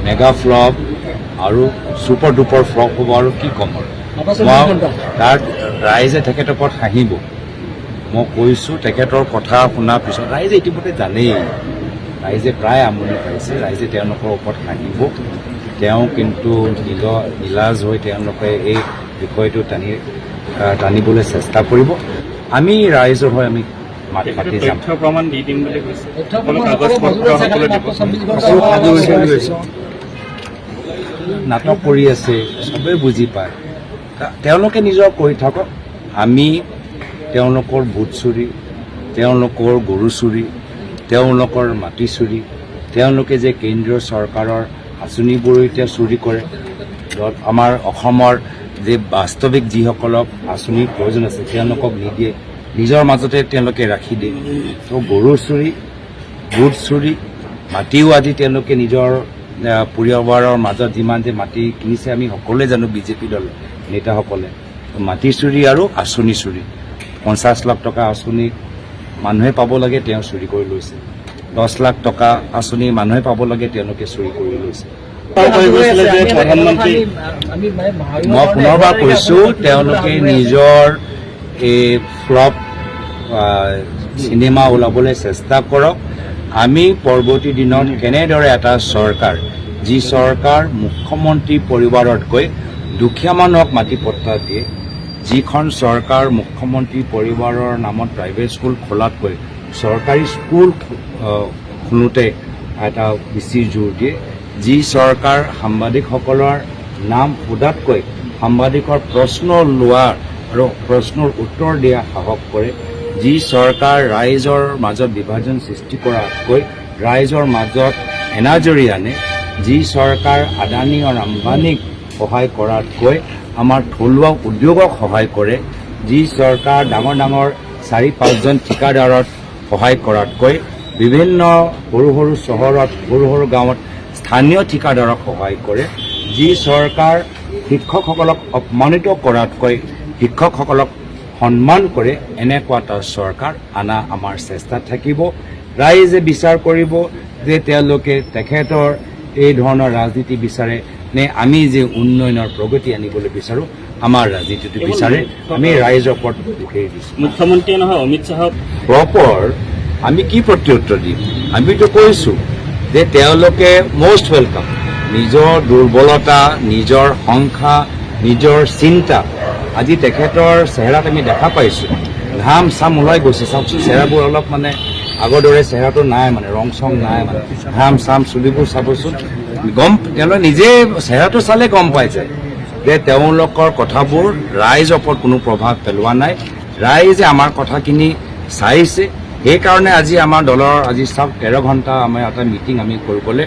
mega flop আৰু super duper flop হ'ব আৰু কি ক'ম আৰু তাত ৰাইজে তেখেতৰ ওপৰত হাঁহিব মই কৈছোঁ তেখেতৰ কথা শুনাৰ পিছত ৰাইজে ইতিমধ্যে জানেই ৰাইজে প্ৰায় আমনি পাইছে ৰাইজে তেওঁলোকৰ ওপৰত হাঁহিব তেওঁ কিন্তু নিলাজ হৈ তেওঁলোকে এই বিষয়টো টানিবলৈ চেষ্টা কৰিব আমি ৰাইজৰ হৈ আমি মাত পাতি যাম প্ৰমাণ দি দিম বুলি কৈছে নাটক কৰি আছে চবেই বুজি পায় তেওঁলোকে নিজৰ কৰি থাকক আমি তেওঁলোকৰ ভোট চুৰি তেওঁলোকৰ গৰু চুৰি তেওঁলোকৰ মাটি চুৰি তেওঁলোকে যে কেন্দ্ৰীয় চৰকাৰৰ আঁচনিবোৰ এতিয়া চুৰি কৰে য'ত আমাৰ অসমৰ যে বাস্তৱিক যিসকলক আঁচনিৰ প্ৰয়োজন আছে তেওঁলোকক নিদিয়ে নিজৰ মাজতে তেওঁলোকে ৰাখি দিয়ে তো গৰু চুৰি ভোট চুৰি মাটিও আজি তেওঁলোকে নিজৰ পৰিবাৰৰ মাজত যিমান যে মাটি কিনিছে আমি সকলোৱে জানো বিজেপি দল নেতাসকলে মাটি চুৰি আৰু আঁচনি চুৰি 50 লাখ টকা আঁচনি মানুহে পাব লাগে তেওঁ চুৰি কৰি লৈছে 10 লাখ টকা আঁচনি মানুহে পাব লাগে তেওঁলোকে চুৰি কৰি লৈছে মই পুনৰবাৰ কৈছোঁ তেওঁলোকে নিজৰ এই ফ্লপ চিনেমা ওলাবলৈ চেষ্টা কৰক আমি পৰৱৰ্তী দিনত কেনেদৰে এটা চৰকাৰ যি চৰকাৰ মুখ্যমন্ত্ৰী পৰিবাৰতকৈ দুখীয়া মানুহক মাটি পট্টা দিয়ে যিখন চৰকাৰ মুখ্যমন্ত্ৰী পৰিবাৰৰ নামত প্ৰাইভেট স্কুল খোলাতকৈ চৰকাৰী স্কুল খোলোতে এটা বেছি জোৰ দিয়ে যি চৰকাৰ সাংবাদিকসকলৰ নাম সোধাতকৈ সাংবাদিকৰ প্ৰশ্ন লোৱা আৰু প্ৰশ্নৰ উত্তৰ দিয়া সাহস কৰে যি চৰকাৰ ৰাইজৰ মাজত বিভাজন সৃষ্টি কৰাতকৈ ৰাইজৰ মাজত এনাজৰি আনে যি চৰকাৰ আদানী আৰু আম্বানীক সহায় কৰাতকৈ আমাৰ থলুৱা উদ্যোগক সহায় কৰে যি চৰকাৰ ডাঙৰ ডাঙৰ 4-5জন ঠিকাদাৰত সহায় কৰাতকৈ বিভিন্ন সৰু সৰু চহৰত সৰু সৰু গাঁৱত স্থানীয় ঠিকাদাৰক সহায় কৰে যি চৰকাৰ শিক্ষকসকলক অপমানিত কৰাতকৈ শিক্ষকসকলক সন্মান কৰে এনেকুৱা এটা চৰকাৰ আনা আমাৰ চেষ্টা থাকিব ৰাইজে বিচাৰ কৰিব যে তেওঁলোকে তেখেতৰ এই ধৰণৰ ৰাজনীতি বিচাৰে নে আমি যে উন্নয়নৰ প্ৰগতি আনিবলৈ বিচাৰোঁ আমাৰ ৰাজনীতিটো বিচাৰে আমি ৰাইজৰ ওপৰত দুখেই দিছোঁ মুখ্যমন্ত্ৰী নহয় অমিত শ্বাহক প্ৰপাৰ আমি কি প্ৰত্যুত্তৰ দিম আমিতো কৈছোঁ যে তেওঁলোকে মষ্ট ৱেলকাম নিজৰ দুৰ্বলতা নিজৰ সংখ্যা নিজৰ চিন্তা আজি তেখেতৰ চেহেৰাত আমি দেখা পাইছোঁ ঘাম চাম ওলাই গৈছে চাওকচোন চেহেৰাবোৰ অলপ মানে আগৰ দৰে চেহেৰাটো নাই মানে ৰং চং নাই মানে ঘাম চাম চুলিবোৰ চাবচোন তেওঁলোকে নিজে চেহেৰাটো চালে গম পাই যায় যে তেওঁলোকৰ কথাবোৰ ৰাইজৰ ওপৰত কোনো প্ৰভাৱ পেলোৱা নাই ৰাইজে আমাৰ কথাখিনি চাইছে সেইকাৰণে আজি আমাৰ দলৰ আজি চাওক 13 ঘণ্টা আমাৰ এটা মিটিং আমি কৰিবলৈ